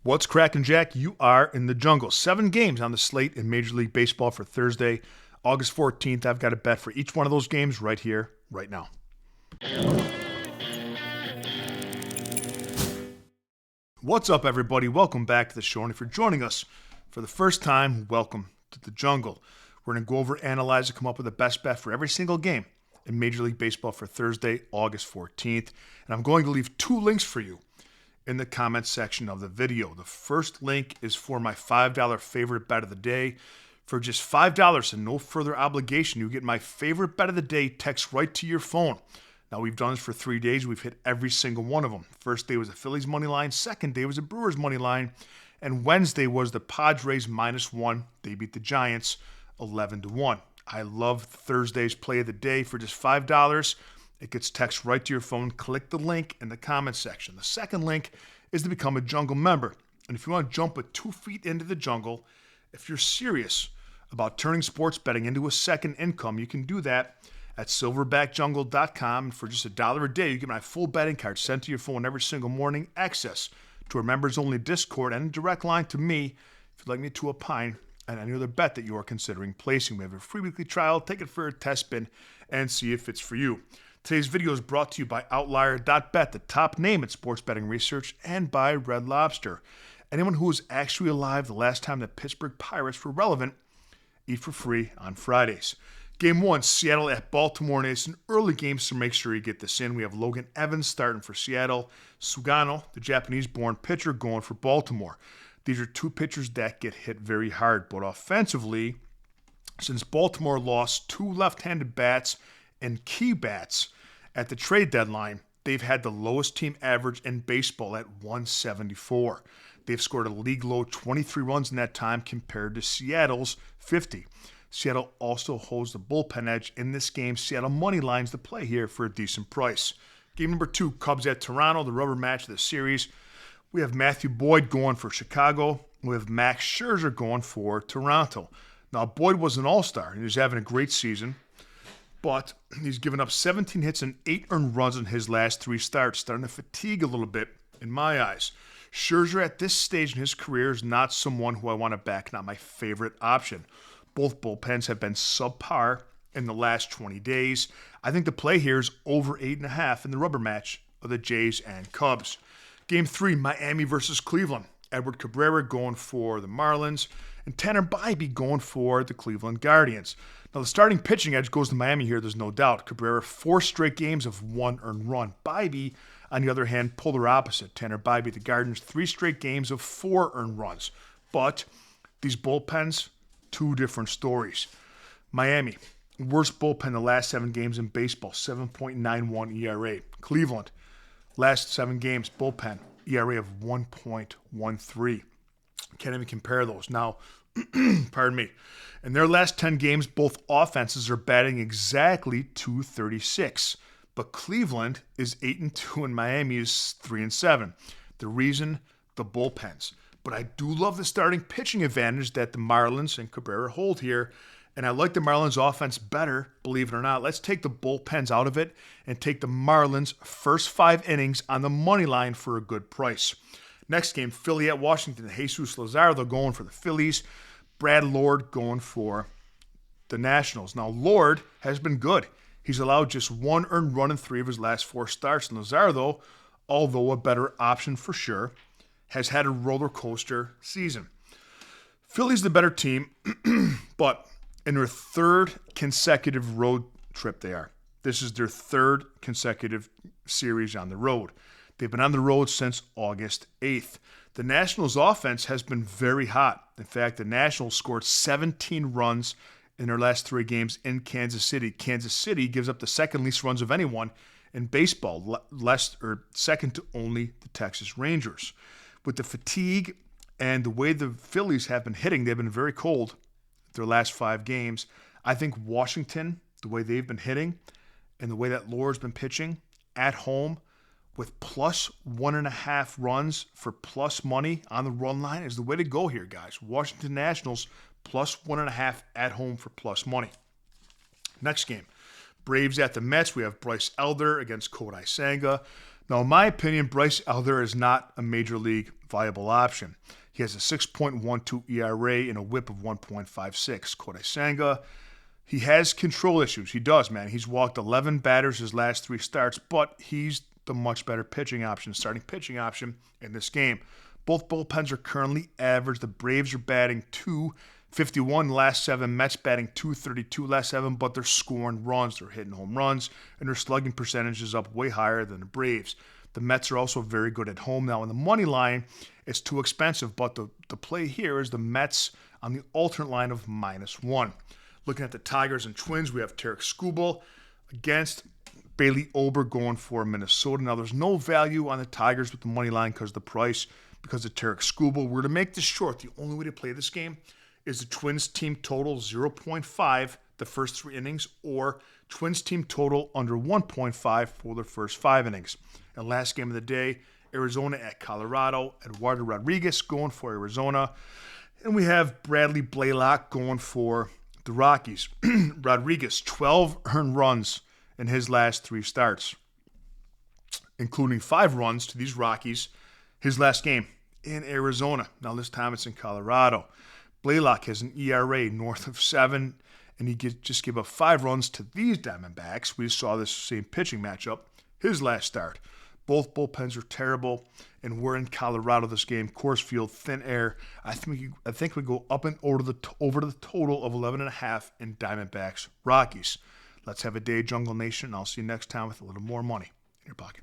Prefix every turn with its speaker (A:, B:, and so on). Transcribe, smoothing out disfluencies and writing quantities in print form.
A: What's cracking, Jack? You are in the jungle. 7 games on the slate in Major League Baseball for Thursday, August 14th. I've got a bet for each one of those games right here, right now. What's up, everybody? Welcome back to the show. And if you're joining us for the first time, welcome to the jungle. We're going to go over, analyze, and come up with the best bet for every single game in Major League Baseball for Thursday, August 14th. And I'm going to leave 2 links for you in the comments section of the video. The first link is for my $5 favorite bet of the day. For just $5 and no further obligation, you get my favorite bet of the day text right to your phone. Now, we've done this for 3 days. We've hit every single one of them. First day was the Phillies money line. Second day was the Brewers money line. And Wednesday was the Padres -1. They beat the Giants 11-1. I love Thursday's play of the day. For just $5, it gets text right to your phone. Click the link in the comments section. The second link is to become a jungle member. And if you want to jump with 2 feet into the jungle, if you're serious about turning sports betting into a second income, you can do that at silverbackjungle.com. And for just $1 a day, you get my full betting card sent to your phone every single morning, access to our members-only Discord, and a direct line to me if you'd like me to opine on any other bet that you are considering placing. We have a free weekly trial. Take it for a test spin and see if it's for you. Today's video is brought to you by Outlier.bet, the top name in sports betting research, and by Red Lobster. Anyone who was actually alive the last time the Pittsburgh Pirates were relevant, eat for free on Fridays. Game 1, Seattle at Baltimore, and it's an early game, so make sure you get this in. We have Logan Evans starting for Seattle. Sugano, the Japanese-born pitcher, going for Baltimore. These are 2 pitchers that get hit very hard, but offensively, since Baltimore lost 2 left-handed bats and key bats at the trade deadline, they've had the lowest team average in baseball at 174. They've scored a league-low 23 runs in that time compared to Seattle's 50. Seattle also holds the bullpen edge in this game. Seattle money lines to play here for a decent price. Game number 2, Cubs at Toronto, the rubber match of the series. We have Matthew Boyd going for Chicago. We have Max Scherzer going for Toronto. Now, Boyd was an all-star. He was having a great season, but he's given up 17 hits and 8 earned runs in his last 3 starts, starting to fatigue a little bit in my eyes. Scherzer at this stage in his career is not someone who I want to back, not my favorite option. Both bullpens have been subpar in the last 20 days. I think the play here is over 8.5 in the rubber match of the Jays and Cubs. Game 3, Miami versus Cleveland. Edward Cabrera going for the Marlins, and Tanner Bybee going for the Cleveland Guardians. Now, the starting pitching edge goes to Miami here, there's no doubt. Cabrera, 4 straight games of 1 earned run. Bybee, on the other hand, polar opposite. Tanner Bybee, the Guardians, 3 straight games of 4 earned runs. But these bullpens, 2 different stories. Miami, worst bullpen in the last 7 games in baseball, 7.91 ERA. Cleveland, last 7 games, bullpen, ERA of 1.13. Can't even compare those. Now, pardon me. In their last 10 games, both offenses are batting exactly .236. But Cleveland is 8-2 and Miami is 3-7. The reason, the bullpens. But I do love the starting pitching advantage that the Marlins and Cabrera hold here. And I like the Marlins offense better, believe it or not. Let's take the bullpens out of it and take the Marlins first 5 innings on the money line for a good price. Next game, Philly at Washington. Jesus Luzardo going for the Phillies. Brad Lord going for the Nationals. Now, Lord has been good. He's allowed just 1 earned run in 3 of his last 4 starts. And Luzardo, although a better option for sure, has had a roller coaster season. Philly's the better team, but in their 3rd consecutive road trip they are. This is their 3rd consecutive series on the road. They've been on the road since August 8th. The Nationals' offense has been very hot. In fact, the Nationals scored 17 runs in their last 3 games in Kansas City. Kansas City gives up the 2nd least runs of anyone in baseball, less or second to only the Texas Rangers. With the fatigue and the way the Phillies have been hitting, they've been very cold their last 5 games. I think Washington, the way they've been hitting and the way that Lord's been pitching at home with plus 1.5 runs for plus money on the run line is the way to go here, guys. Washington Nationals plus 1.5 at home for plus money. Next game, Braves at the Mets. We have Bryce Elder against Kodai Senga. Now, in my opinion, Bryce Elder is not a major league viable option. He has a 6.12 ERA and a whip of 1.56. Kodai Senga, he has control issues. He does, man. He's walked 11 batters his last 3 starts, but he's the much better pitching option, starting pitching option in this game. Both bullpens are currently average. The Braves are batting .251 last 7. Mets batting .232 last 7, but they're scoring runs. They're hitting home runs, and their slugging percentage is up way higher than the Braves. The Mets are also very good at home. Now, in the money line, it's too expensive, but the play here is the Mets on the alternate line of -1. Looking at the Tigers and Twins, we have Tarek Skubal against Bailey Ober going for Minnesota. Now, there's no value on the Tigers with the money line because of the price, because of Tarek Skubal. We're to make this short. The only way to play this game is the Twins team total 0.5 the first 3 innings, or Twins team total under 1.5 for the first 5 innings. And last game of the day, Arizona at Colorado. Eduardo Rodriguez going for Arizona. And we have Bradley Blaylock going for the Rockies. Rodriguez, 12 earned runs in his last 3 starts, including 5 runs to these Rockies his last game in Arizona. Now this time it's in Colorado. Blaylock has an ERA north of 7, and he just gave up 5 runs to these Diamondbacks. We saw this same pitching matchup his last start. Both bullpens are terrible, and we're in Colorado this game. Coors Field, thin air. I think we go up and over the total of 11.5 in Diamondbacks Rockies. Let's have a day, Jungle Nation, and I'll see you next time with a little more money in your pocket.